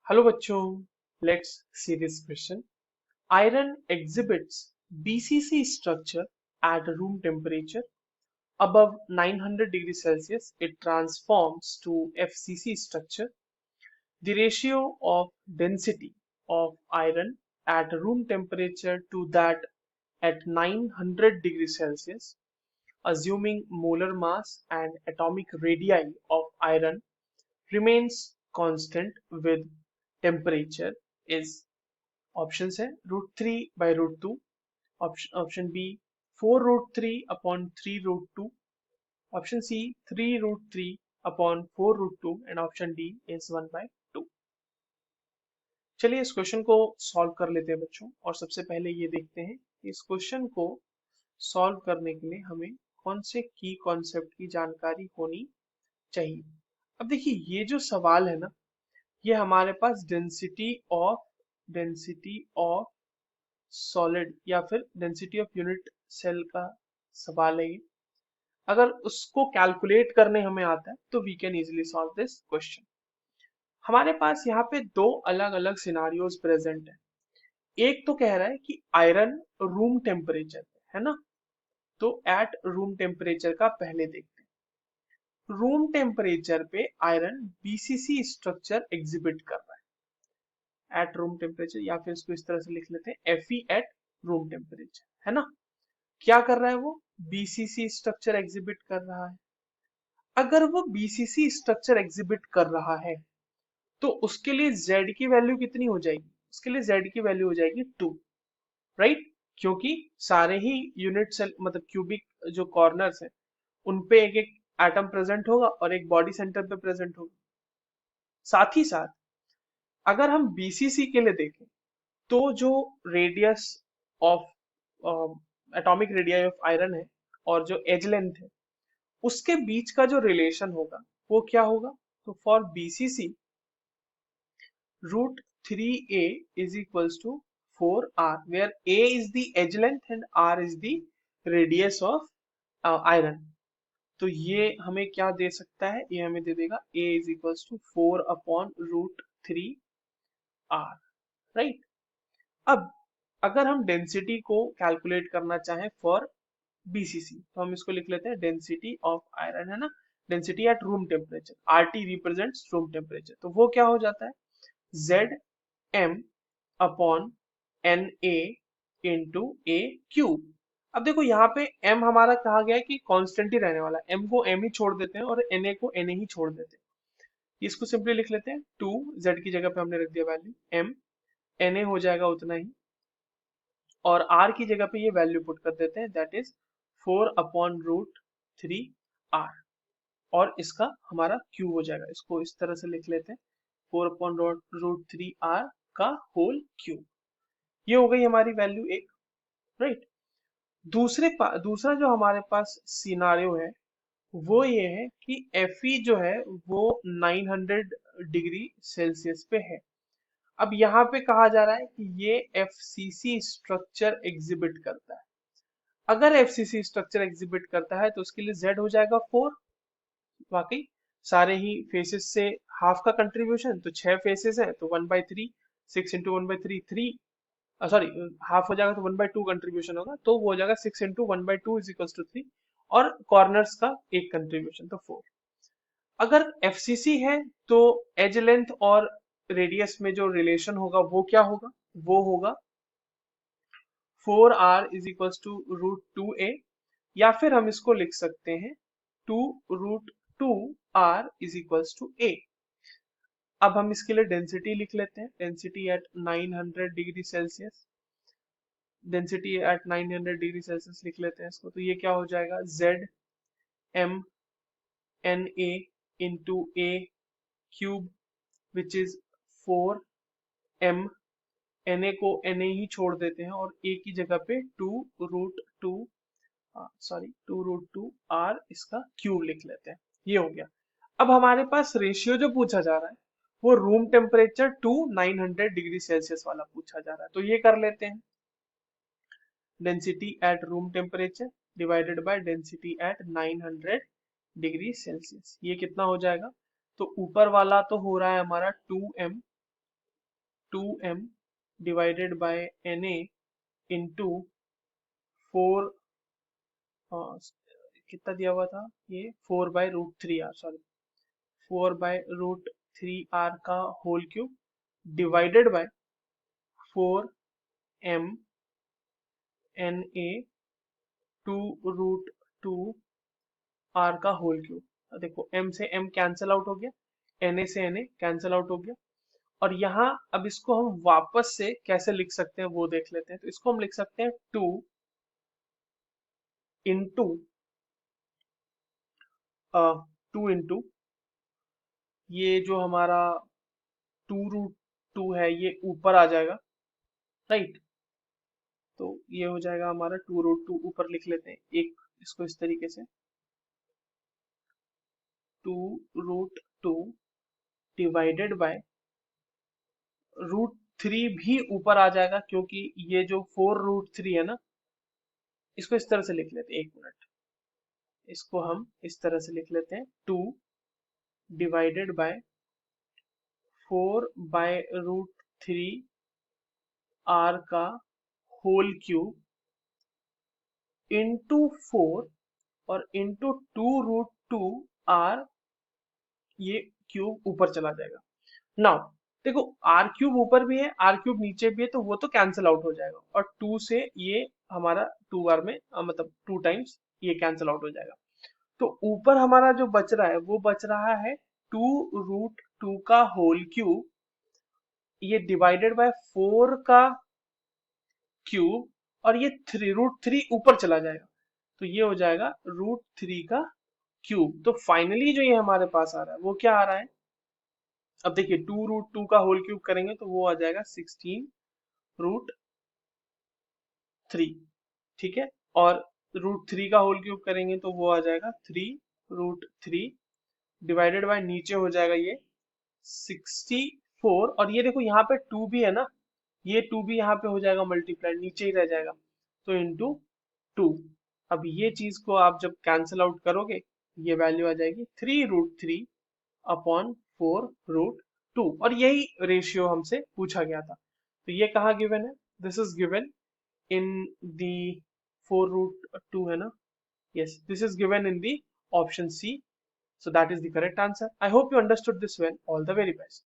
Hello बच्चों, let's see this question. Iron exhibits BCC structure at room temperature. Above 900 degrees Celsius, it transforms to FCC structure. The ratio of density of iron at room temperature to that at 900 degrees Celsius, assuming molar mass and atomic radii of iron remains constant with temperature is. Options है √3/√2. Option B 4√3/3√2. Option C 3√3/4√2 and option D is 1/2. चलिए इस question को solve कर लेते हैं बच्चों. और सबसे पहले ये देखते हैं कि इस क्वेश्चन को सॉल्व करने के लिए हमें कौन से की कॉन्सेप्ट की जानकारी होनी चाहिए. अब देखिए ये जो सवाल है ना, ये हमारे पास डेंसिटी ऑफ सॉलिड या फिर डेंसिटी ऑफ यूनिट सेल का सवाल है ये. अगर उसको कैलकुलेट करने हमें आता है तो we can easily solve this question. हमारे पास यहाँ पे दो अलग अलग सिनारियोज प्रेजेंट है. एक तो कह रहा है कि आयरन रूम टेम्परेचर है ना, तो एट रूम टेम्परेचर का पहले देखते हैं. रूम टेम्परेचर पे आयरन बीसीसी स्ट्रक्चर एग्जिबिट कर रहा है एट रूम टेम्परेचर, या फिर इसको इस तरह से लिख लेते हैं Fe एट रूम टेम्परेचर, है ना. क्या कर रहा है वो? बीसीसी स्ट्रक्चर एग्जिबिट कर रहा है. अगर वो बीसीसी स्ट्रक्चर एग्जिबिट कर रहा है तो उसके लिए z की वैल्यू कितनी हो जाएगी? उसके लिए z की वैल्यू हो जाएगी 2, राइट. क्योंकि सारे ही यूनिट सेल मतलब क्यूबिक जो कॉर्नर्स हैं उन पे एक एक एटम प्रेजेंट होगा और एक बॉडी सेंटर पे प्रेजेंट होगा. साथ ही साथ अगर हम बीसीसी के लिए देखें तो जो radius of atomic radius of iron है और जो एज लेंथ है उसके बीच का जो रिलेशन होगा वो क्या होगा? तो for BCC √3a is equals to 4r, where a is the edge length and r is the radius of iron. तो ये हमें क्या दे सकता है? ये हमें दे देगा a is equals to 4/√3r, right. अब अगर हम डेंसिटी को कैलकुलेट करना चाहें फॉर बीसीसी तो हम इसको लिख लेते हैं डेंसिटी ऑफ आयरन, है ना. Density at room temperature, RT represents room temperature, तो वो क्या हो जाता है? Z/m/Na इंटू ए क्यूब. अब देखो यहाँ पे m हमारा कहा गया है कि कांस्टेंट ही रहने वाला है. m को m ही छोड़ देते हैं और na को na ही छोड़ देते हैं. इसको सिंपली लिख लेते हैं 2, z की जगह पे हमने रख दिया वैल्यू m, na हो जाएगा उतना ही और r की जगह पे ये वैल्यू पुट कर देते हैं, दैट इज 4/√3r. और इसका हमारा क्यूब हो जाएगा. इसको इस तरह से लिख लेते हैं 4/√3r का होल क्यूब. ये हो गई हमारी वैल्यू एक, राइट. दूसरा जो हमारे पास सिनारियो है वो ये है कि Fe जो है वो 900 डिग्री सेल्सियस पे है. अब यहाँ पे कहा जा रहा है कि ये FCC स्ट्रक्चर एग्जिबिट करता है. अगर FCC स्ट्रक्चर एग्जिबिट करता है तो उसके लिए Z हो जाएगा 4. वाकई सारे ही फेसेस से हाफ का कंट्रीब्यूशन, तो 6 फेसेस है तो 1/3, 6 इंटू 1/3 3, सॉरी हाफ हो जाएगा तो 1/2 कंट्रीब्यूशन होगा, तो वो हो जाएगा 6 इंटू 1/2 इज इक्वल टू 3. और कॉर्नर्स का एक कंट्रीब्यूशन तो 4. अगर FCC है तो एज लेंथ और रेडियस में जो रिलेशन होगा वो क्या होगा? वो होगा 4r is equal to √2a, या फिर हम इसको लिख सकते हैं 2√2r is equal to a. अब हम इसके लिए डेंसिटी लिख लेते हैं. Density at 900 degree Celsius, density at 900 degree Celsius लिख लेते हैं इसको. तो ये क्या हो जाएगा? Z/m/Na into a cube which is 4m. Na को Na ही छोड़ देते हैं और a की जगह पे 2√2r इसका क्यूब लिख लेते हैं. ये हो गया. अब हमारे पास रेशियो जो पूछा जा रहा है वो room temperature to 900 degree Celsius वाला पूछा जा रहा है. तो ये कर लेते हैं, density at room temperature divided by density at 900 degree Celsius. ये कितना हो जाएगा? तो ऊपर वाला तो हो रहा है हमारा 2m 2m divided by na into 4, कितना दिया हुआ था ये, 4/√3r, सॉरी 4/√3r का whole cube divided by 4m na 2√2r का होल क्यूब। देखो m से m कैंसिल आउट हो गया, na से na कैंसिल आउट हो गया, और यहाँ अब इसको हम वापस से कैसे लिख सकते हैं वो देख लेते हैं। तो इसको हम लिख सकते हैं 2 इंटू 2 इंटू ये जो हमारा 2√2 है ये ऊपर आ जाएगा, राइट। तो ये हो जाएगा हमारा 2√2, ऊपर लिख लेते हैं एक इसको इस तरीके से, 2√2 डिवाइडेड बाय √3 भी ऊपर आ जाएगा, क्योंकि ये जो 4√3 है ना, इसको इस तरह से लिख लेते हैं, एक मिनट, इसको हम इस तरह से लिख लेते हैं, 2 डिवाइडेड बाय 4/√3 r का होल क्यूब इंटू 4 और इंटू 2√2 r, ये क्यूब ऊपर चला जाएगा। नाउ देखो आर क्यूब ऊपर भी है, आर क्यूब नीचे भी है, तो वो तो कैंसिल आउट हो जाएगा, और 2 से ये हमारा 2 बार में मतलब 2 टाइम्स ये कैंसिल आउट हो जाएगा। तो ऊपर हमारा जो बच रहा है वो बच रहा है 2√2 का होल क्यूब, ये डिवाइडेड बाय 4 का क्यूब, और ये 3√3 ऊपर चला जाएगा, तो ये हो जाएगा √3 का क्यूब। तो फाइनली जो ये हमारे पास आ रहा है वो क्या आ रहा है, अब देखिए 2√2 का होल क्यूब करेंगे तो वो आ जाएगा 16√3, ठीक है, और √3 का होल क्यूब करेंगे तो वो आ जाएगा 3√3 डिवाइडेड बाय नीचे हो जाएगा ये 64, और ये देखो यहाँ पे 2 भी है ना, ये 2 भी यहाँ पे हो जाएगा मल्टीप्लाई, नीचे ही रह जाएगा, तो इंटू 2। अब ये चीज को आप जब कैंसिल आउट करोगे ये वैल्यू आ जाएगी 3√3 अपॉन 4√2, और यही रेशियो हमसे पूछा गया था। तो ये कहाँ गिवन है, दिस इज गिवन इन दी 4√2 है ना, yes, this is given in the option C, so that is the correct answer. I hope you understood this well. All the very best.